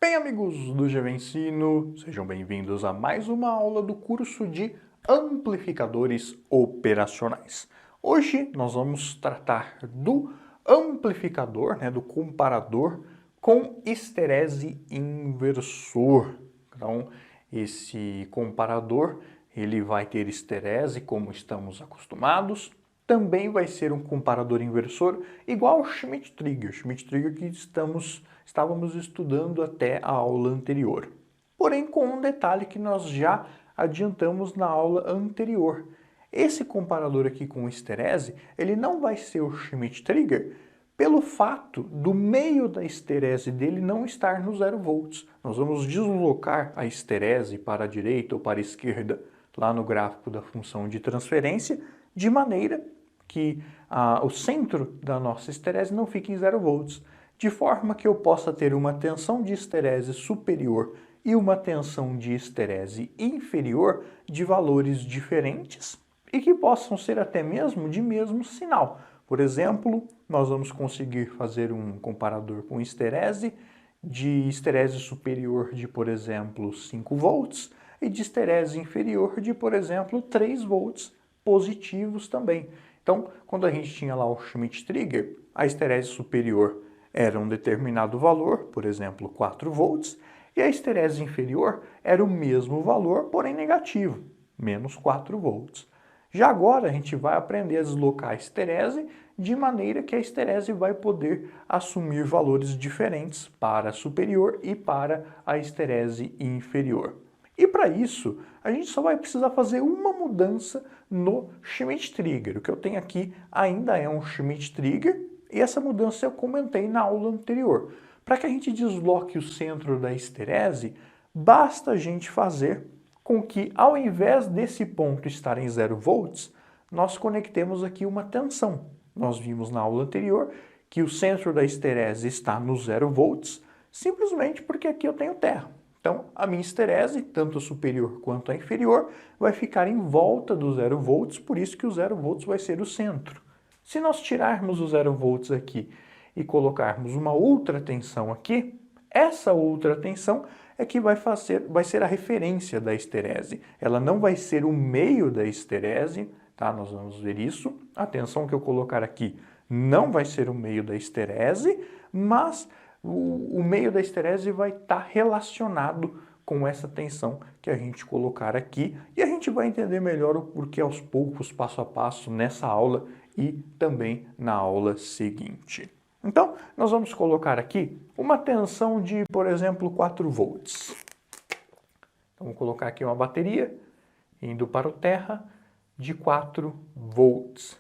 Bem, amigos do GV Ensino, sejam bem-vindos a mais uma aula do curso de amplificadores operacionais. Hoje nós vamos tratar do amplificador, do comparador com esterese inversor. Então, esse comparador ele vai ter esterese como estamos acostumados. Também vai ser um comparador inversor igual ao Schmidt-Trigger. Schmidt-Trigger que estávamos estudando até a aula anterior. Porém, com um detalhe que nós já adiantamos na aula anterior. Esse comparador aqui com esterese, ele não vai ser o Schmidt-Trigger pelo fato do meio da esterese dele não estar no 0 volts. Nós vamos deslocar a esterese para a direita ou para a esquerda lá no gráfico da função de transferência, de maneira que o centro da nossa esterese não fique em 0 volts, de forma que eu possa ter uma tensão de esterese superior e uma tensão de esterese inferior de valores diferentes e que possam ser até mesmo de mesmo sinal. Por exemplo, nós vamos conseguir fazer um comparador com esterese de esterese superior de, por exemplo, 5 volts e de esterese inferior de, por exemplo, 3 volts positivos também. Então, quando a gente tinha lá o Schmidt-Trigger, a esterese superior era um determinado valor, por exemplo, 4 volts, e a esterese inferior era o mesmo valor, porém negativo, menos 4 volts. Já agora a gente vai aprender a deslocar a esterese de maneira que a esterese vai poder assumir valores diferentes para a superior e para a esterese inferior. E para isso, a gente só vai precisar fazer uma mudança no Schmidt-Trigger. O que eu tenho aqui ainda é um Schmidt-Trigger e essa mudança eu comentei na aula anterior. Para que a gente desloque o centro da esterese, basta a gente fazer com que, ao invés desse ponto estar em 0 volts, nós conectemos aqui uma tensão. Nós vimos na aula anterior que o centro da esterese está no 0 volts, simplesmente porque aqui eu tenho terra. Então, a minha esterese, tanto a superior quanto a inferior, vai ficar em volta do 0 volts, por isso que o 0 volts vai ser o centro. Se nós tirarmos o 0 volts aqui e colocarmos uma outra tensão aqui, essa outra tensão é que vai ser a referência da esterese. Ela não vai ser o meio da esterese, tá? Nós vamos ver isso. A tensão que eu colocar aqui não vai ser o meio da esterese, mas o meio da esterese vai estar relacionado com essa tensão que a gente colocar aqui e a gente vai entender melhor o porquê aos poucos, passo a passo, nessa aula e também na aula seguinte. Então, nós vamos colocar aqui uma tensão de, por exemplo, 4 volts. Então, vou colocar aqui uma bateria indo para o terra de 4 volts.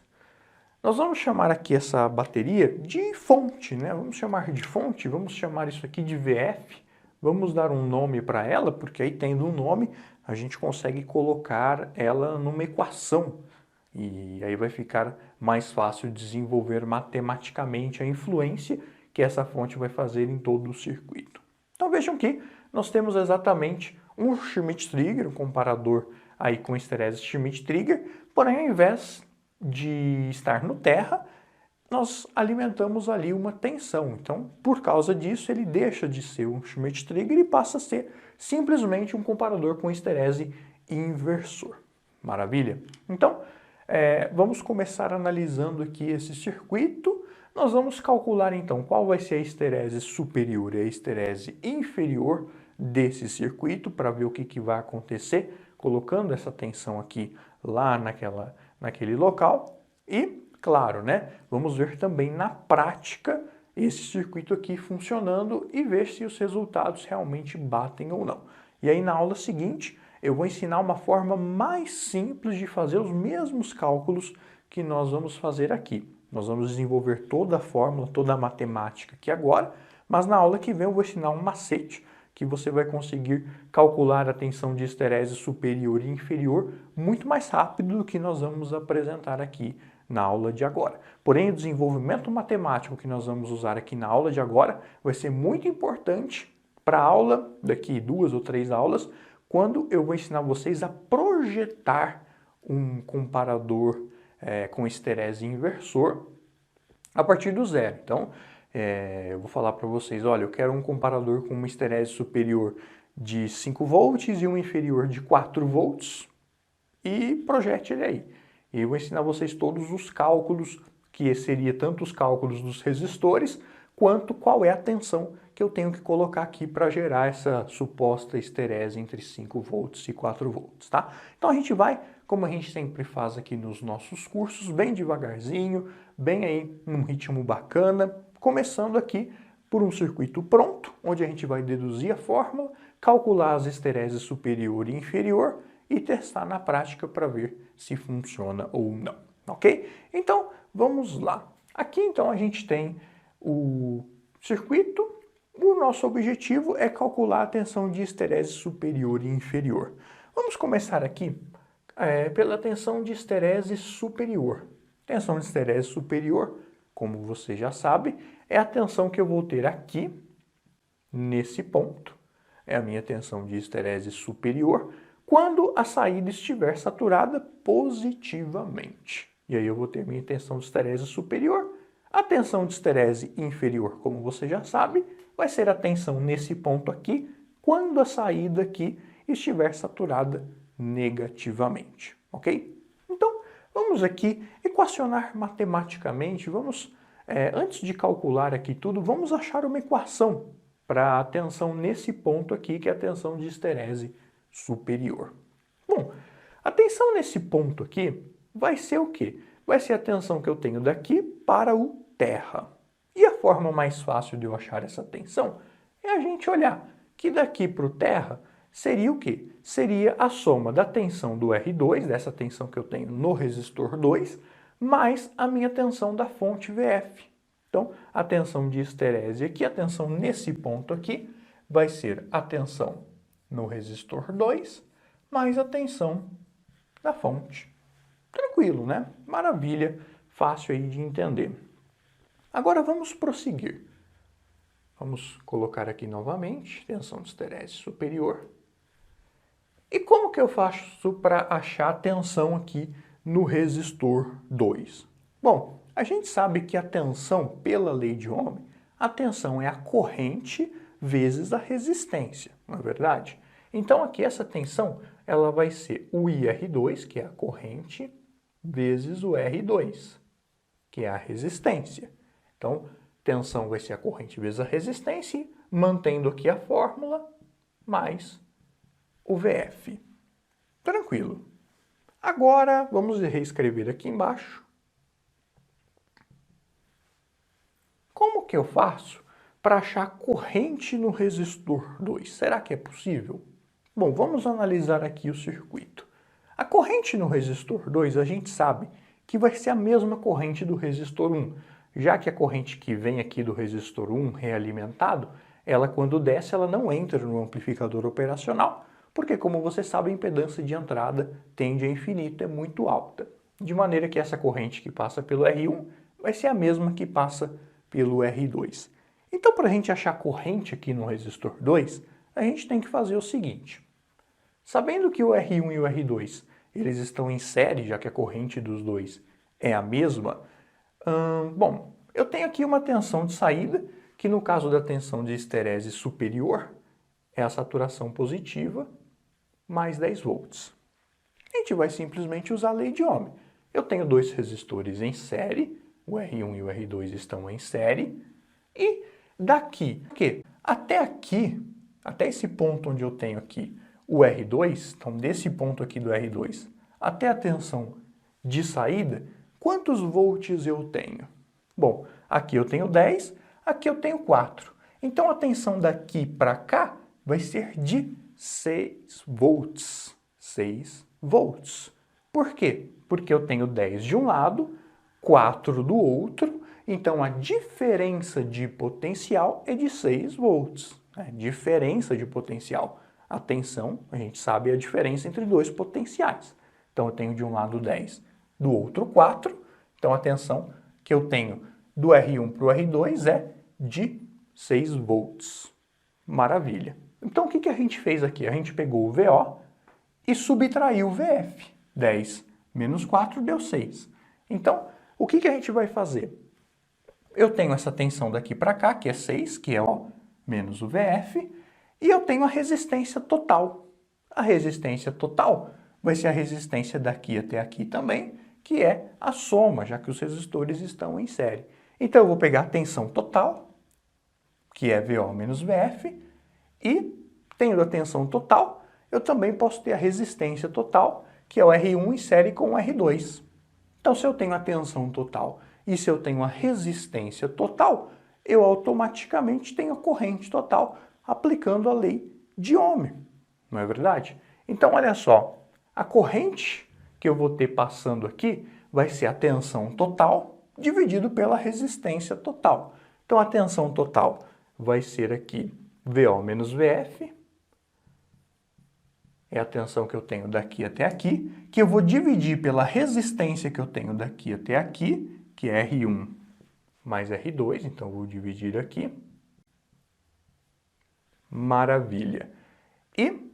Nós vamos chamar aqui essa bateria de fonte, né? Vamos chamar de fonte, vamos chamar isso aqui de VF. Vamos dar um nome para ela, porque aí tendo um nome, a gente consegue colocar ela numa equação. E aí vai ficar mais fácil desenvolver matematicamente a influência que essa fonte vai fazer em todo o circuito. Então vejam que nós temos exatamente um Schmidt-Trigger, um comparador aí com esterese Schmidt-Trigger, porém ao invés de estar no terra, nós alimentamos ali uma tensão. Então, por causa disso, ele deixa de ser um Schmidt-Trigger e passa a ser simplesmente um comparador com esterese inversor. Maravilha? Então, vamos começar analisando aqui esse circuito. Nós vamos calcular então qual vai ser a esterese superior e a esterese inferior desse circuito para ver o que vai acontecer colocando essa tensão aqui lá naquele local. E, claro, vamos ver também na prática esse circuito aqui funcionando e ver se os resultados realmente batem ou não. E aí na aula seguinte eu vou ensinar uma forma mais simples de fazer os mesmos cálculos que nós vamos fazer aqui. Nós vamos desenvolver toda a fórmula, toda a matemática aqui agora, mas na aula que vem eu vou ensinar um macete que você vai conseguir calcular a tensão de esterese superior e inferior muito mais rápido do que nós vamos apresentar aqui na aula de agora. Porém, o desenvolvimento matemático que nós vamos usar aqui na aula de agora vai ser muito importante para a aula, daqui 2 ou 3 aulas, quando eu vou ensinar vocês a projetar um comparador com esterese inversor a partir do zero. Então, eu vou falar para vocês, olha, eu quero um comparador com uma histerese superior de 5 volts e um inferior de 4 volts e projete ele aí. E eu vou ensinar vocês todos os cálculos, que seria tanto os cálculos dos resistores, quanto qual é a tensão que eu tenho que colocar aqui para gerar essa suposta histerese entre 5 volts e 4 volts, tá? Então a gente vai, como a gente sempre faz aqui nos nossos cursos, bem devagarzinho, bem aí num ritmo bacana, começando aqui por um circuito pronto, onde a gente vai deduzir a fórmula, calcular as histereses superior e inferior e testar na prática para ver se funciona ou não, ok? Então, vamos lá. Aqui, então, a gente tem o circuito. O nosso objetivo é calcular a tensão de histerese superior e inferior. Vamos começar aqui pela tensão de histerese superior. Tensão de histerese superior, como você já sabe, é a tensão que eu vou ter aqui, nesse ponto. É a minha tensão de histerese superior, quando a saída estiver saturada positivamente. E aí eu vou ter minha tensão de histerese superior. A tensão de histerese inferior, como você já sabe, vai ser a tensão nesse ponto aqui, quando a saída aqui estiver saturada negativamente, ok? Então, vamos aqui equacionar matematicamente, antes de calcular aqui tudo, vamos achar uma equação para a tensão nesse ponto aqui, que é a tensão de histerese superior. Bom, a tensão nesse ponto aqui vai ser o quê? Vai ser a tensão que eu tenho daqui para o terra. E a forma mais fácil de eu achar essa tensão é a gente olhar que daqui para o terra seria o quê? Seria a soma da tensão do R2, dessa tensão que eu tenho no resistor 2, mais a minha tensão da fonte VF. Então, a tensão de histerese aqui, a tensão nesse ponto aqui, vai ser a tensão no resistor 2, mais a tensão da fonte. Tranquilo, né? Maravilha, fácil aí de entender. Agora vamos prosseguir. Vamos colocar aqui novamente, tensão de histerese superior. E como que eu faço para achar a tensão aqui no resistor 2? Bom, a gente sabe que a tensão, pela lei de Ohm, a tensão é a corrente vezes a resistência, não é verdade? Então aqui essa tensão, ela vai ser o IR2, que é a corrente, vezes o R2, que é a resistência. Então, tensão vai ser a corrente vezes a resistência, mantendo aqui a fórmula, mais o VF. Tranquilo. Agora, vamos reescrever aqui embaixo. Como que eu faço para achar a corrente no resistor 2? Será que é possível? Bom, vamos analisar aqui o circuito. A corrente no resistor 2, a gente sabe que vai ser a mesma corrente do resistor 1, já que a corrente que vem aqui do resistor 1 realimentado, ela quando desce, ela não entra no amplificador operacional, porque como você sabe, a impedância de entrada tende a infinito, é muito alta. De maneira que essa corrente que passa pelo R1 vai ser a mesma que passa pelo R2. Então, para a gente achar a corrente aqui no resistor 2, a gente tem que fazer o seguinte. Sabendo que o R1 e o R2 eles estão em série, já que a corrente dos dois é a mesma, bom, eu tenho aqui uma tensão de saída, que no caso da tensão de histerese superior, é a saturação positiva, mais 10 volts. A gente vai simplesmente usar a lei de Ohm. Eu tenho dois resistores em série, o R1 e o R2 estão em série, e daqui, até aqui, até esse ponto onde eu tenho aqui o R2, então desse ponto aqui do R2 até a tensão de saída, quantos volts eu tenho? Bom, aqui eu tenho 10, aqui eu tenho 4. Então a tensão daqui para cá vai ser de 6 volts. 6 volts. Por quê? Porque eu tenho 10 de um lado, 4 do outro, então a diferença de potencial é de 6 volts. Diferença de potencial. A tensão, a gente sabe a diferença entre dois potenciais. Então eu tenho de um lado 10, do outro 4. Então a tensão que eu tenho do R1 para o R2 é de 6 volts. Maravilha. Então o que a gente fez aqui? A gente pegou o VO e subtraiu o VF. 10 menos 4 deu 6. Então, o que a gente vai fazer? eu tenho essa tensão daqui para cá, que é 6, que é O menos o VF, e eu tenho a resistência total. A resistência total vai ser a resistência daqui até aqui também, que é a soma, já que os resistores estão em série. Então, eu vou pegar a tensão total, que é VO menos VF, e, tendo a tensão total, eu também posso ter a resistência total, que é o R1 em série com o R2. Então, se eu tenho a tensão total e se eu tenho a resistência total, eu automaticamente tenho a corrente total aplicando a lei de Ohm, não é verdade? Então, olha só, a corrente que eu vou ter passando aqui vai ser a tensão total dividido pela resistência total. Então, a tensão total vai ser aqui VO menos VF, é a tensão que eu tenho daqui até aqui, que eu vou dividir pela resistência que eu tenho daqui até aqui, que é R1 mais R2, então eu vou dividir aqui. Maravilha. E,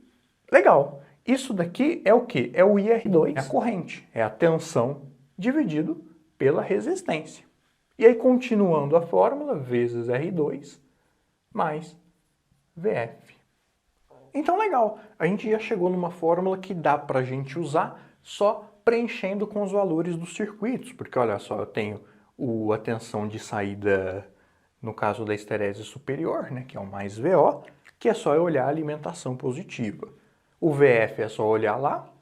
legal, isso daqui é o quê? É o IR2, é a corrente, é a tensão dividido pela resistência. E aí, continuando a fórmula, vezes R2 mais VF. Então, legal, a gente já chegou numa fórmula que dá para a gente usar só preenchendo com os valores dos circuitos, porque olha só, eu tenho a tensão de saída, no caso da esterese superior, né, que é o mais VO, que é só eu olhar a alimentação positiva. O VF é só olhar lá,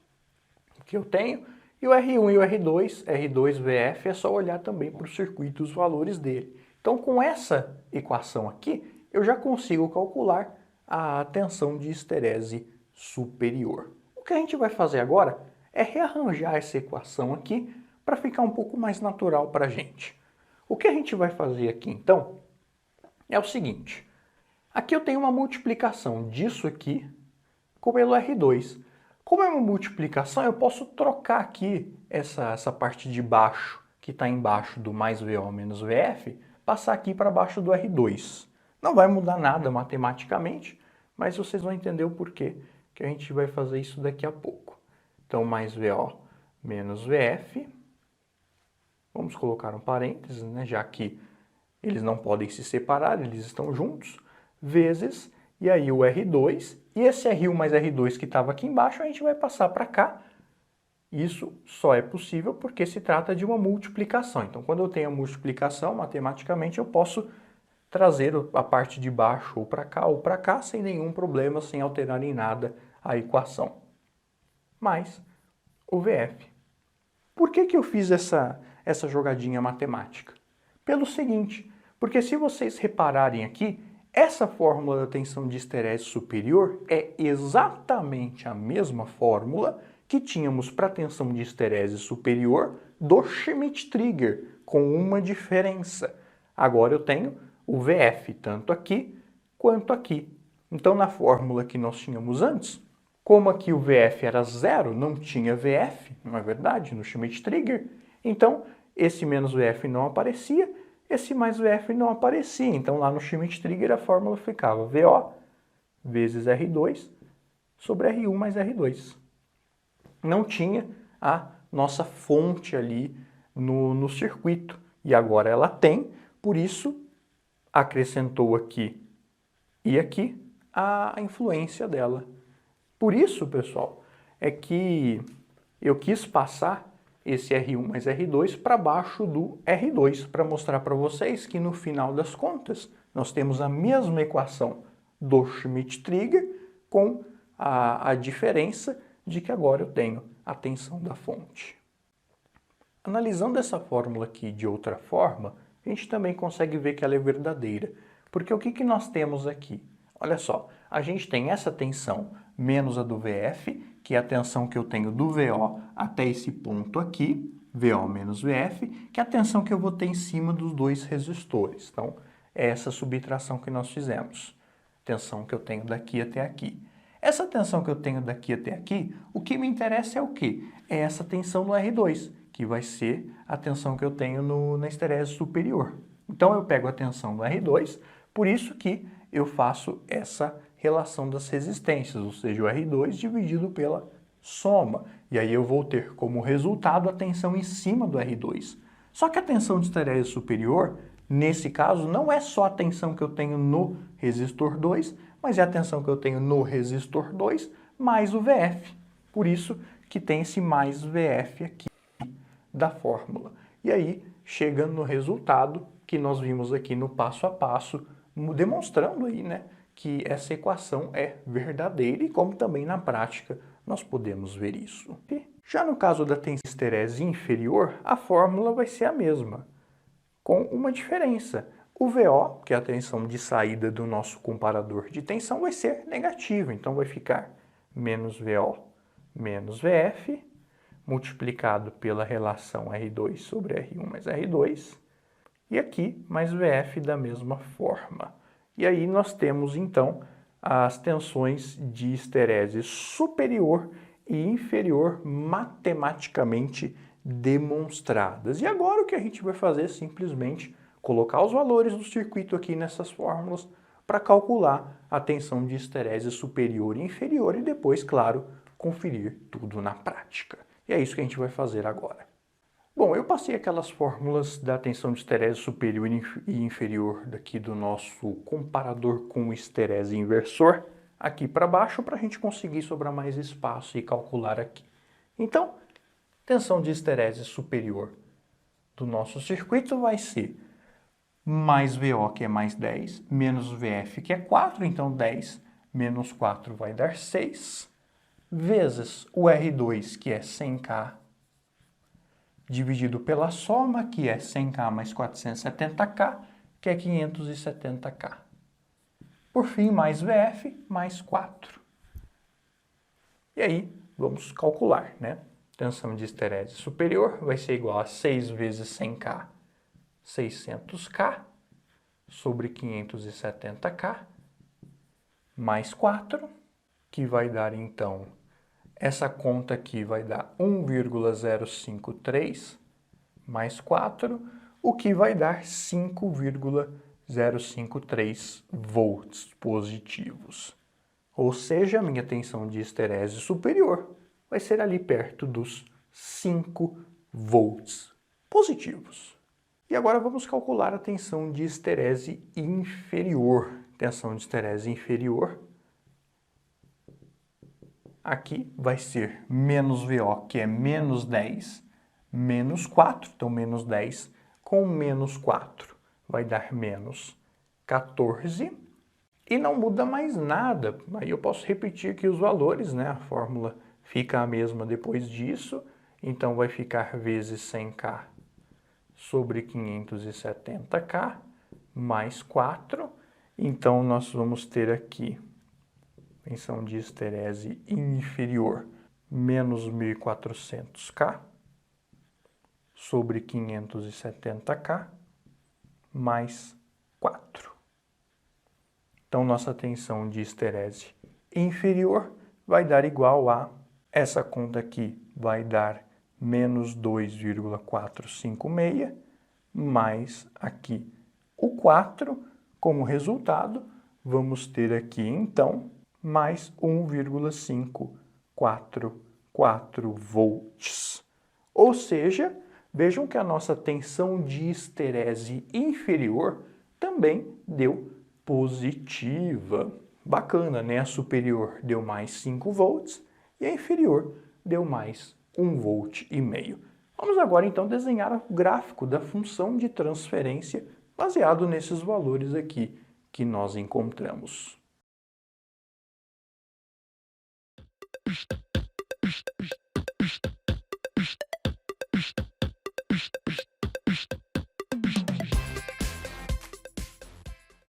que eu tenho, e o R1 e o R2, R2VF, é só olhar também para o circuito os valores dele. Então, com essa equação aqui, eu já consigo calcular a tensão de esterese superior. O que a gente vai fazer agora é rearranjar essa equação aqui para ficar um pouco mais natural para a gente. O que a gente vai fazer aqui, então, é o seguinte. Aqui eu tenho uma multiplicação disso aqui pelo R2. Como é uma multiplicação, eu posso trocar aqui essa parte de baixo, que está embaixo do mais VO menos VF, passar aqui para baixo do R2. Não vai mudar nada matematicamente, mas vocês vão entender o porquê que a gente vai fazer isso daqui a pouco. Então, mais VO menos VF, vamos colocar um parênteses, né, já que eles não podem se separar, eles estão juntos, vezes, e aí o R2, e esse R1 mais R2 que estava aqui embaixo, a gente vai passar para cá. Isso só é possível porque se trata de uma multiplicação. Então, quando eu tenho a multiplicação, matematicamente eu posso trazer a parte de baixo ou para cá, sem nenhum problema, sem alterar em nada a equação. Mais o VF. Por que eu fiz essa jogadinha matemática? Pelo seguinte, porque se vocês repararem aqui, essa fórmula da tensão de esterese superior é exatamente a mesma fórmula que tínhamos para a tensão de esterese superior do Schmidt-Trigger, com uma diferença. Agora eu tenho o VF tanto aqui quanto aqui. Então, na fórmula que nós tínhamos antes, como aqui o VF era zero, não tinha VF, não é verdade, no Schmidt-Trigger, então esse menos VF não aparecia, esse mais VF não aparecia. Então, lá no Schmidt-Trigger a fórmula ficava VO vezes R2 sobre R1 mais R2. Não tinha a nossa fonte ali no circuito. E agora ela tem, por isso acrescentou aqui e aqui a influência dela. Por isso, pessoal, é que eu quis passar esse R1 mais R2 para baixo do R2, para mostrar para vocês que no final das contas nós temos a mesma equação do Schmidt-Trigger com a diferença de que agora eu tenho a tensão da fonte. Analisando essa fórmula aqui de outra forma, a gente também consegue ver que ela é verdadeira. Porque o que nós temos aqui? Olha só, a gente tem essa tensão menos a do VF, que é a tensão que eu tenho do VO até esse ponto aqui, VO menos VF, que é a tensão que eu vou ter em cima dos dois resistores. Então, é essa subtração que nós fizemos. Tensão que eu tenho daqui até aqui. Essa tensão que eu tenho daqui até aqui, o que me interessa é o quê? É essa tensão no R2, que vai ser a tensão que eu tenho na esterese superior. Então, eu pego a tensão do R2, por isso que eu faço essa relação das resistências, ou seja, o R2 dividido pela soma. E aí eu vou ter como resultado a tensão em cima do R2. Só que a tensão de esterese superior Nesse caso, não é só a tensão que eu tenho no resistor 2, mas é a tensão que eu tenho no resistor 2 mais o VF. Por isso que tem esse mais VF aqui da fórmula. E aí, chegando no resultado que nós vimos aqui no passo a passo, demonstrando aí, né, que essa equação é verdadeira e como também na prática nós podemos ver isso. Já no caso da tensão histerese inferior, a fórmula vai ser a mesma, com uma diferença. O VO, que é a tensão de saída do nosso comparador de tensão, vai ser negativo, então vai ficar menos VO menos VF, multiplicado pela relação R2 sobre R1 mais R2, e aqui mais VF da mesma forma. E aí nós temos então as tensões de histerese superior e inferior matematicamente demonstradas. E agora o que a gente vai fazer é simplesmente colocar os valores do circuito aqui nessas fórmulas para calcular a tensão de histerese superior e inferior e depois, claro, conferir tudo na prática. E é isso que a gente vai fazer agora. Bom, eu passei aquelas fórmulas da tensão de histerese superior e inferior daqui do nosso comparador com o histerese inversor aqui para baixo para a gente conseguir sobrar mais espaço e calcular aqui. Então, tensão de histerese superior do nosso circuito vai ser mais VO, que é mais 10, menos VF, que é 4, então 10 menos 4 vai dar 6, vezes o R2, que é 100K, dividido pela soma, que é 100K mais 470K, que é 570K. Por fim, mais VF, mais 4. E aí, vamos calcular, né? Tensão de histerese superior vai ser igual a 6 vezes 100K, 600K, sobre 570K, mais 4, que vai dar, então, essa conta aqui vai dar 1,053 mais 4, o que vai dar 5,053 volts positivos. Ou seja, a minha tensão de histerese superior vai ser ali perto dos 5 volts positivos. E agora vamos calcular a tensão de histerese inferior. Tensão de histerese inferior aqui vai ser menos VO, que é menos 10, menos 4, então menos 10 com menos 4 vai dar menos 14, e não muda mais nada. Aí eu posso repetir aqui os valores, né? A fórmula fica a mesma depois disso, então vai ficar vezes 100K sobre 570K mais 4, então nós vamos ter aqui tensão de histerese inferior, menos 1.400K, sobre 570K, mais 4. Então, nossa tensão de histerese inferior vai dar igual a, essa conta aqui vai dar menos 2,456, mais aqui o 4, como resultado, vamos ter aqui, então, mais 1,544 volts. Ou seja, vejam que a nossa tensão de histerese inferior também deu positiva. Bacana, né? A superior deu mais 5 volts e a inferior deu mais 1,5 volt. Vamos agora então desenhar o gráfico da função de transferência baseado nesses valores aqui que nós encontramos.